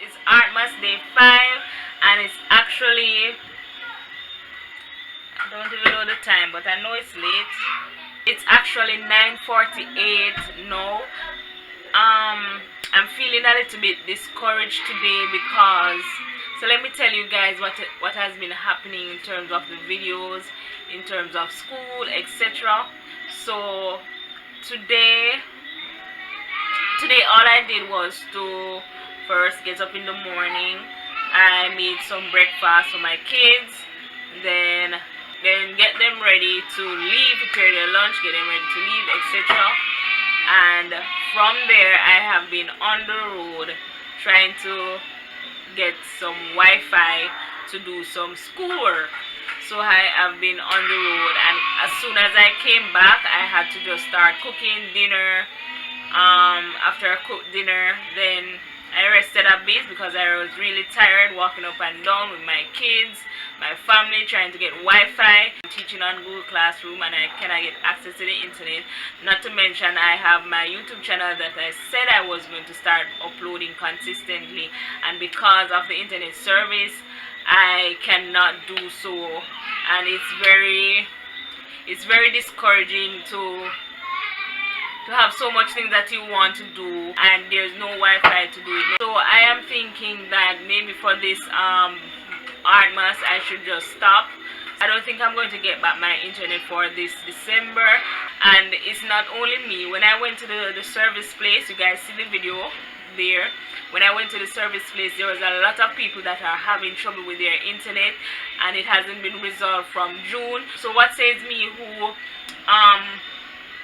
It's Artmas day 5, and it's actually, I don't even know the time, but I know it's late. It's actually 9:48 now. I'm feeling a little bit discouraged today because, so let me tell you guys what has been happening in terms of the videos, in terms of school, etc. So today all I did was to first get up in the morning. I made some breakfast for my kids, then get them ready to leave, prepare their lunch, get them ready to leave, etc. And from there I have been on the road trying to get some Wi-Fi to do some schoolwork. So I have been on the road, and as soon as I came back I had to just start cooking dinner. After I cooked dinner, then I rested a bit because I was really tired walking up and down with my kids, my family, trying to get Wi-Fi. I'm teaching on Google Classroom and I cannot get access to the internet. Not to mention I have my YouTube channel that I said I was going to start uploading consistently, and because of the internet service I cannot do so, and it's very discouraging to have so much things that you want to do and there's no Wi-Fi to do it. So I am thinking that maybe for this Artmas I should just stop. I don't think I'm going to get back my internet for this December. And it's not only me. When I went to the service place, you guys see the video there. When I went to the service place, there was a lot of people that are having trouble with their internet, and it hasn't been resolved from June. So what says me who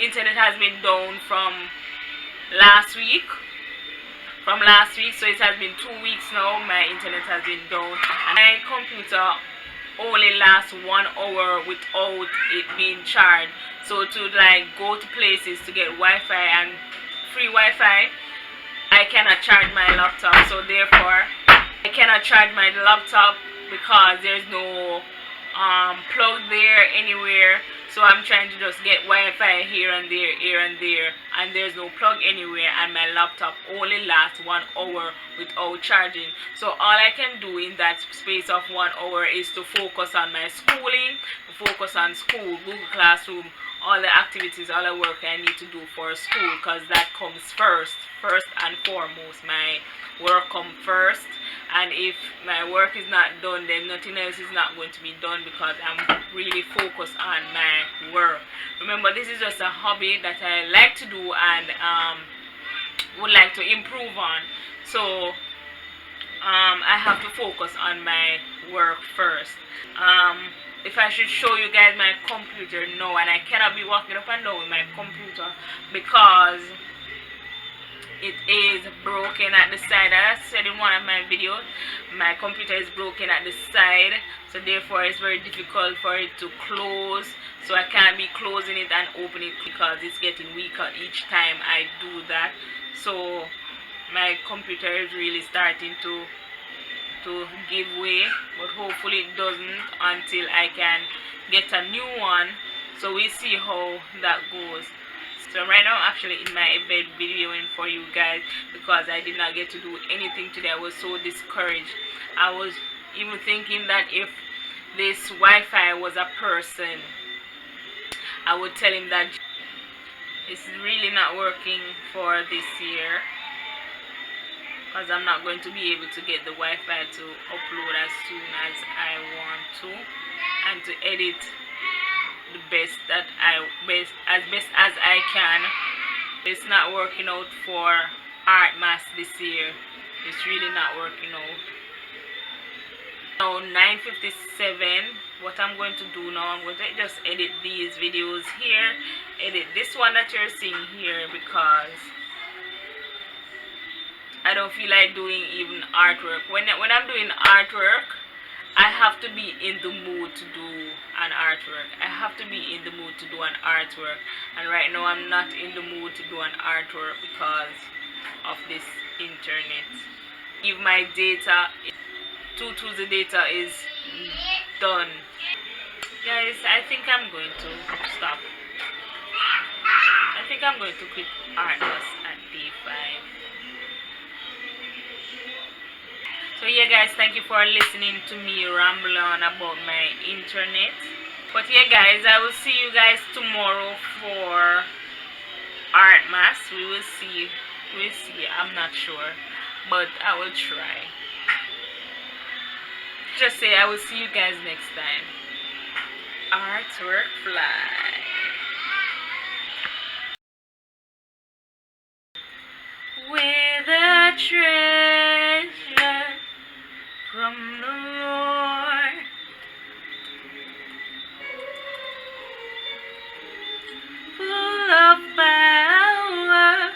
internet has been down from last week, so it has been 2 weeks now my internet has been down, and my computer only lasts 1 hour without it being charged. So to like go to places to get Wi-Fi and free Wi-Fi, I cannot charge my laptop. So therefore I cannot charge my laptop because there's no plug there anywhere. So I'm trying to just get Wi-Fi here and there, and there's no plug anywhere, and my laptop only lasts 1 hour without charging. So all I can do in that space of 1 hour is to focus on my schooling, focus on school, Google Classroom, all the activities, all the work I need to do for school, because that comes first and foremost. My work comes first, and if my work is not done, then nothing else is not going to be done because I'm really focused on my work. Remember, this is just a hobby that I like to do and would like to improve on. So I have to focus on my work first. If I should show you guys my computer, no, and I cannot be walking up and down with my computer because it is broken at the side. As I said in one of my videos, my computer is broken at the side, so therefore it's very difficult for it to close. So I can't be closing it and opening it because it's getting weaker each time I do that. So my computer is really starting to give way, but hopefully it doesn't until I can get a new one. So we see how that goes. So right now I'm actually in my bed videoing for you guys because I did not get to do anything today. I was so discouraged. I was even thinking that if this Wi-Fi was a person, I would tell him that it's really not working for this year because I'm not going to be able to get the Wi-Fi to upload as soon as I want to, and to edit the best as I can. It's not working out for Artmas this year. It's really not working out. Now 9:57. What I'm going to do now, I'm going to just edit these videos here, edit this one that you're seeing here, because I don't feel like doing even artwork. When I'm doing artwork, I have to be in the mood to do an artwork. I have to be in the mood to do an artwork. And right now I'm not in the mood to do an artwork because of this internet. If my data, 2 data is done. Guys, I think I'm going to stop. I think I'm going to quit Artmas at day 5. yeah guys, thank you for listening to me ramble on about my internet. But yeah guys, I will see you guys tomorrow for Artmas. We will see. We'll see. I'm not sure. But I will try. Just say I will see you guys next time. Artwork fly. With a treasure from the Lord, full of power,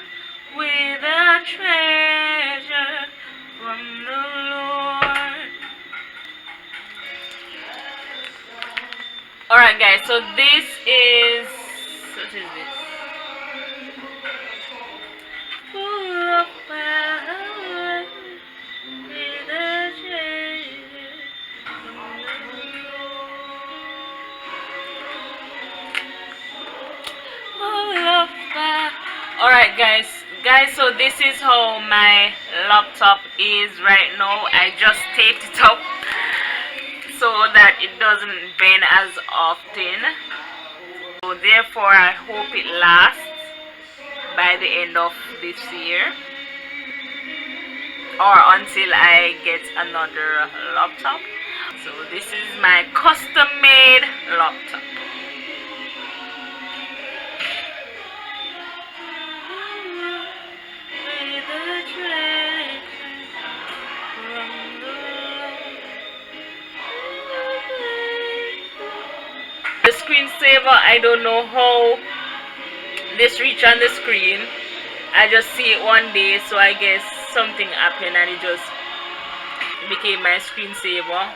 with a treasure from the Lord. Alright guys, so this is, what is this? Full of power, with a treasure from the Lord. Full of power. Alright guys, so this is how my laptop is right now. I just taped it up so that it doesn't bend as often. So therefore I hope it lasts by the end of this year or until I get another laptop. So this is my custom made laptop. The screensaver, I don't know how this reach on the screen. I just see it one day, so I guess something happened and it just became my screensaver.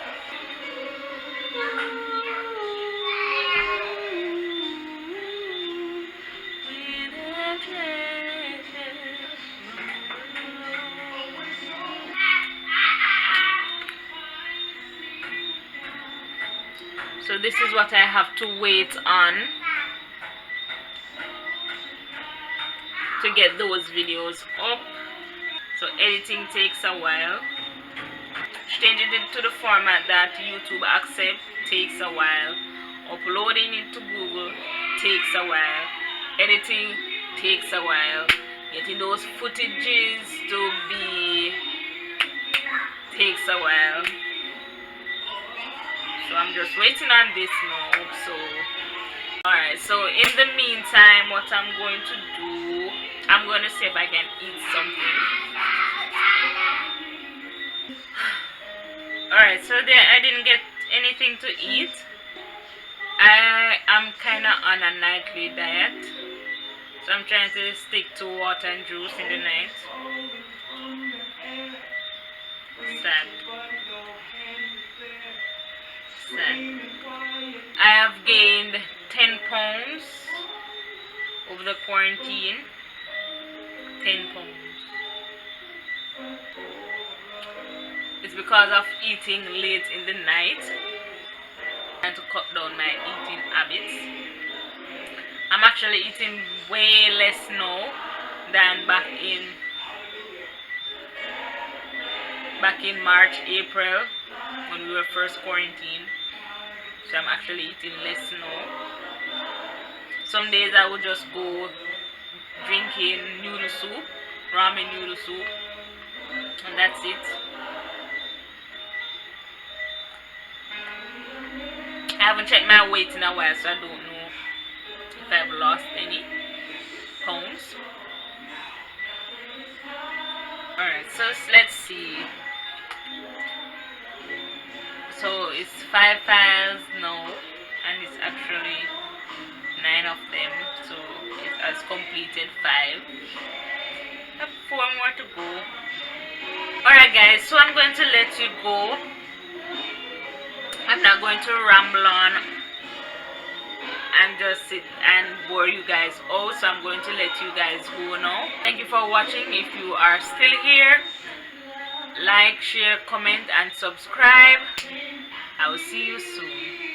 So this is what I have to wait on to get those videos up. So editing takes a while. Changing it to the format that YouTube accepts takes a while. Uploading it to Google takes a while. Editing takes a while. Getting those footages to be takes a while. So I'm just waiting on this now. So alright, so in the meantime, what I'm going to do, I'm going to see if I can eat something. Alright, so there I didn't get anything to eat. I am kind of on a nightly diet, so I'm trying to stick to water and juice in the night. Sad. I have gained 10 pounds over the quarantine. 10 pounds. It's because of eating late in the night and to cut down my eating habits. I'm actually eating way less now than back in March, April when we were first quarantined. So I'm actually eating less now. Some days I would just go drinking noodle soup, ramen noodle soup, and that's it. I haven't checked my weight in a while, so I don't know if I've lost any pounds. Alright, so let's see. So it's 5 files now, and it's actually 9 of them, so it has completed 5. I have 4 more to go. Alright guys, so I'm going to let you go. I'm not going to ramble on and just sit and bore you guys out, so I'm going to let you guys go now. Thank you for watching. If you are still here, like, share, comment and subscribe. I will see you soon.